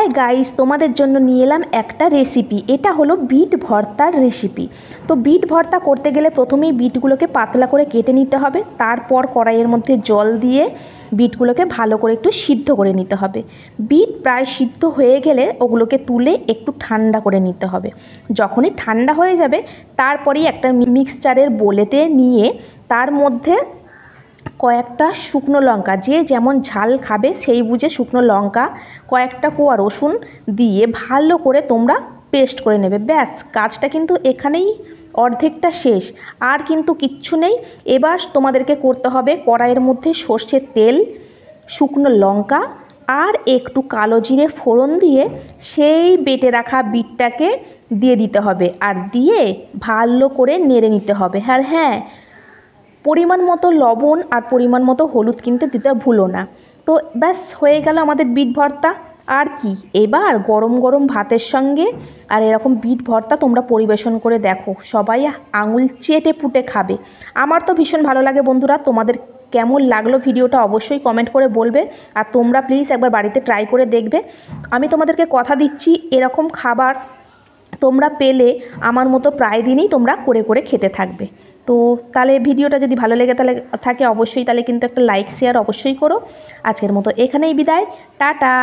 Hi guys, তোমাদের জন্য নিয়ে এলাম একটা রেসিপি। এটা হলো বিট ভর্তার রেসিপি। তো বিট ভর্তা করতে গেলে প্রথমেই বিটগুলোকে পাতলা করে কেটে নিতে হবে। তারপর কড়াইয়ের মধ্যে জল দিয়ে বিটগুলোকে ভালো করে একটু সিদ্ধ করে নিতে হবে। বিট প্রায় সিদ্ধ হয়ে গেলে ওগুলোকে তুলে একটু ঠান্ডা করে নিতে হবে। যখনই ঠান্ডা হয়ে যাবে তারপরেই একটা মিক্সচারের বোলেতে নিয়ে তার মধ্যে কয়েকটা শুকনো লঙ্কা, যে যেমন ঝাল খাবে সেই বুঝে শুকনো লঙ্কা, কয়েকটা কোয়া রসুন দিয়ে ভালো করে তোমরা পেস্ট করে নেবে। ব্যাস, কাজটা কিন্তু এখানেই অর্ধেকটা শেষ, আর কিন্তু কিচ্ছু নেই। এবার তোমাদেরকে করতে হবে কড়াইয়ের মধ্যে সর্ষের তেল, শুকনো লঙ্কা আর একটু কালো জিরে ফোড়ন দিয়ে সেই বেটে রাখা বিটটাকে দিয়ে দিতে হবে, আর দিয়ে ভালো করে নেড়ে নিতে হবে। আর হ্যাঁ, পরিমাণ মতো লবণ আর পরিমাণ মতো হলুদ কিন্তু দিতে ভুলো না। তো ব্যাস, হয়ে গেল আমাদের বিট ভর্তা। আর কি, এবার গরম গরম ভাতের সঙ্গে আর এরকম বিট ভর্তা তোমরা পরিবেশন করে দেখো, সবাই আঙুল চেটে পুটে খাবে। আমার তো ভীষণ ভালো লাগে বন্ধুরা। তোমাদের কেমন লাগলো ভিডিওটা অবশ্যই কমেন্ট করে বলবে, আর তোমরা প্লিজ একবার বাড়িতে ট্রাই করে দেখবে। আমি তোমাদেরকে কথা দিচ্ছি, এরকম খাবার তোমরা পেলে আমার মতো প্রায় দিনই তোমরা করে করে খেতে থাকবে। তো তাহলে ভিডিওটা যদি ভালো লেগে থাকে অবশ্যই তাহলে কিন্তু একটা লাইক শেয়ার অবশ্যই করো। আজকের মতো এখানেই বিদায়, টাটা।